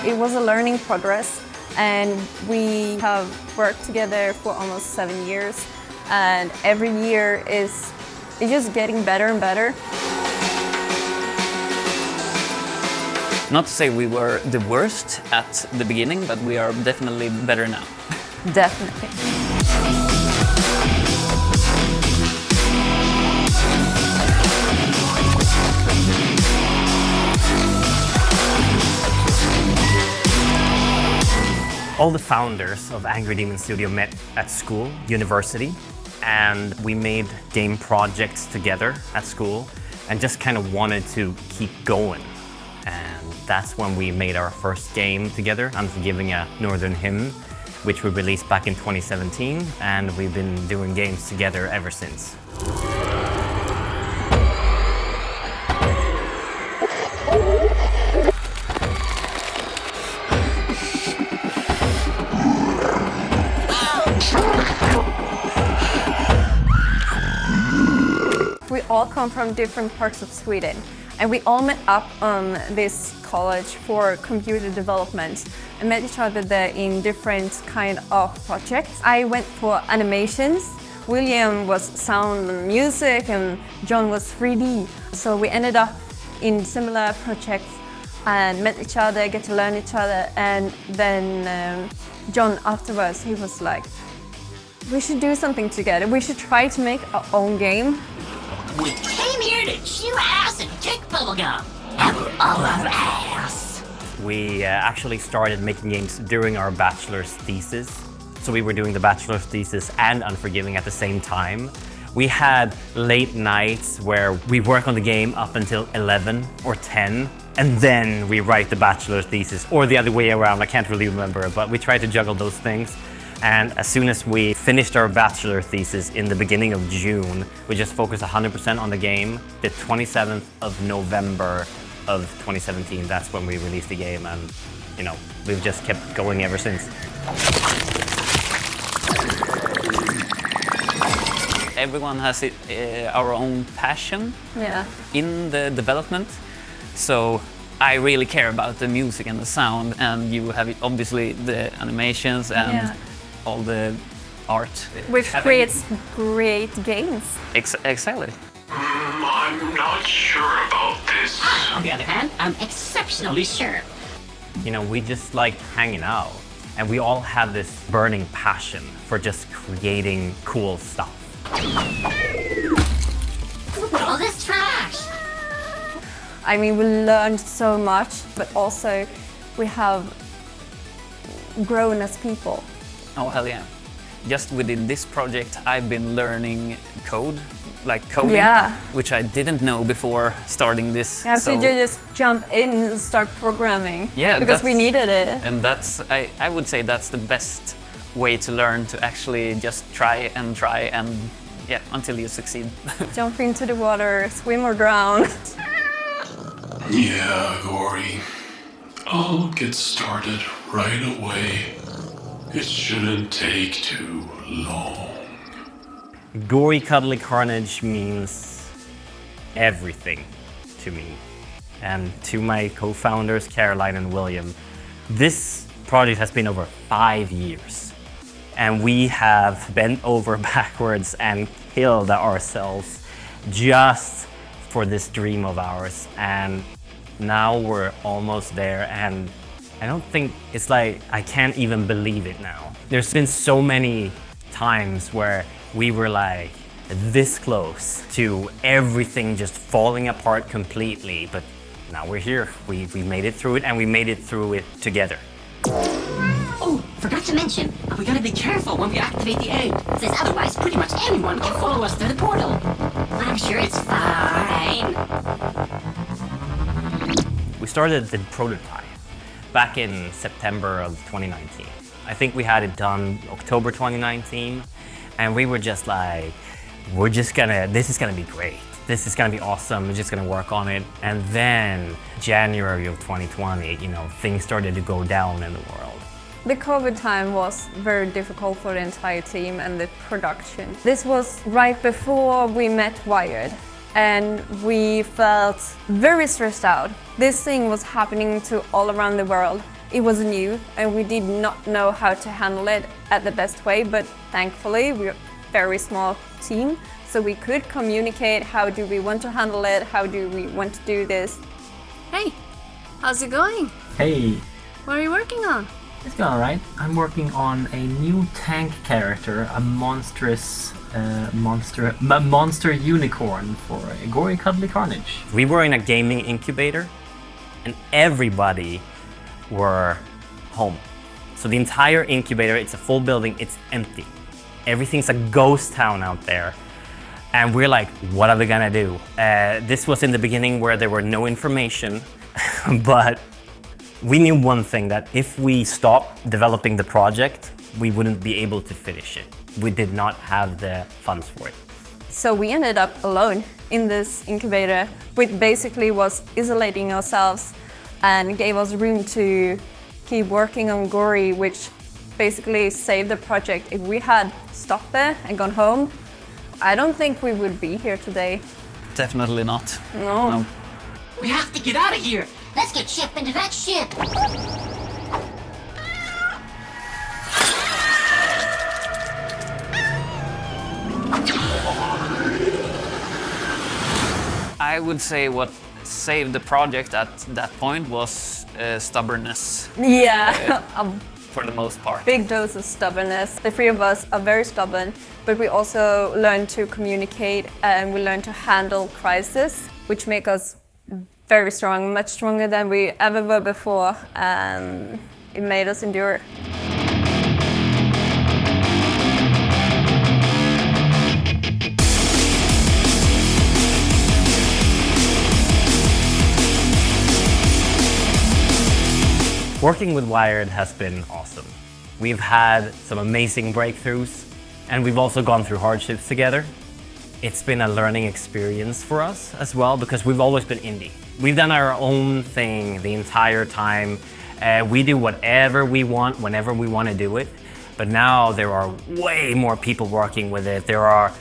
It was a learning progress, and we have worked together for almost 7 years, and every year it's just getting better and better. Not to say we were the worst at the beginning, but we are definitely better now. Definitely. All the founders of Angry Demon Studio met at school, university, and we made game projects together at school and just kind of wanted to keep going. And that's when we made our first game together, Unforgiving a Northern Hymn, which we released back in 2017, and we've been doing games together ever since. We all come from different parts of Sweden, and we all met up on this college for computer development and met each other there in different kind of projects. I went for animations, William was sound and music, and John was 3D. So we ended up in similar projects and met each other, get to learn each other, and then John afterwards, he was like, we should do something together, we should try to make our own game. We came here to chew ass and kick bubblegum. And we're all out of ass. We actually started making games during our bachelor's thesis. So we were doing the bachelor's thesis and Unforgiving at the same time. We had late nights where we work on the game up until 11 or 10, and then we write the bachelor's thesis, or the other way around, I can't really remember, but we tried to juggle those things. And as soon as we finished our bachelor thesis in the beginning of June, we just focused 100% on the game. The 27th of November of 2017, that's when we released the game, and you know, we've just kept going ever since. Everyone has our own passion in the development. So I really care about the music and the sound, and you have obviously the animations and all the art. Which creates great games. Exactly. I'm not sure about this. On the other hand, I'm exceptionally sure. You know, we just like hanging out, and we all have this burning passion for just creating cool stuff. Look at all this trash. I mean, we learned so much, but also we have grown as people. Oh, hell yeah. Just within this project, I've been learning code, like coding, which I didn't know before starting this. Yeah, so you just jump in and start programming. Yeah, because we needed it. And that's, I would say that's the best way to learn, to actually just try and yeah, until you succeed. Jump into the water, swim or drown. Yeah, Gori. I'll get started right away. It shouldn't take too long. Gori Cuddly Carnage means everything to me and to my co-founders Caroline and William. This project has been over 5 years, and we have bent over backwards and killed ourselves just for this dream of ours, and now we're almost there, and I don't think it's like, I can't even believe it now. There's been so many times where we were like this close to everything just falling apart completely, but now we're here. We made it through it, and we made it through it together. Oh, forgot to mention, we gotta be careful when we activate the egg, since otherwise pretty much anyone can follow us through the portal. I'm sure it's fine. We started the prototype back in September of 2019. I think we had it done October 2019, and we were just like, this is gonna be great. This is gonna be awesome, we're just gonna work on it. And then January of 2020, you know, things started to go down in the world. The COVID time was very difficult for the entire team and the production. This was right before we met Wired, and we felt very stressed out. This thing was happening to all around the world, It was new and we did not know how to handle it at the best way, but thankfully we're a very small team, so we could communicate how do we want to handle it, how do we want to do this. Hey, how's it going? Hey, What are you working on? it's going alright. I'm working on a new tank character, a monstrous monster unicorn for Gori Cuddly Carnage. We were in a gaming incubator and everybody were home. So the entire incubator, it's a full building, it's empty. Everything's a ghost town out there. And we're like, what are we gonna do? This was in the beginning where there were no information, but we knew one thing, that if we stopped developing the project, we wouldn't be able to finish it. We did not have the funds for it. So we ended up alone in this incubator, which basically was isolating ourselves and gave us room to keep working on Gori, which basically saved the project. If we had stopped there and gone home, I don't think we would be here today. Definitely not. No. We have to get out of here. Let's get Chip into that ship. I would say what saved the project at that point was stubbornness, Yeah, for the most part. big dose of stubbornness. The three of us are very stubborn, but we also learn to communicate and we learn to handle crisis, which make us very strong, much stronger than we ever were before, and it made us endure. Working with Wired has been awesome. We've had some amazing breakthroughs, and we've also gone through hardships together. It's been a learning experience for us as well, because we've always been indie. We've done our own thing the entire time. We do whatever we want, whenever we want to do it. But now there are way more people working with it. There are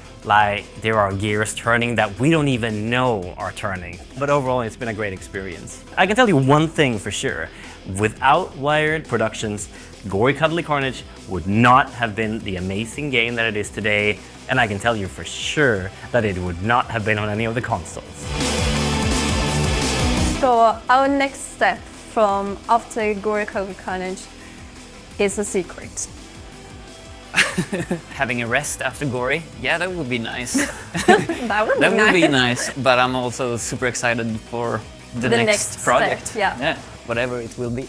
gears turning that we don't even know are turning. But overall, it's been a great experience. I can tell you one thing for sure. Without Wired Productions, Gori Cuddly Carnage would not have been the amazing game that it is today. And I can tell you for sure that it would not have been on any of the consoles. So our next step from after Gori Cuddly Carnage is a secret. Having a rest after Gori, yeah, that would be nice. That would That be would nice. be nice, but I'm also super excited for the next next project. step, yeah. Whatever it will be.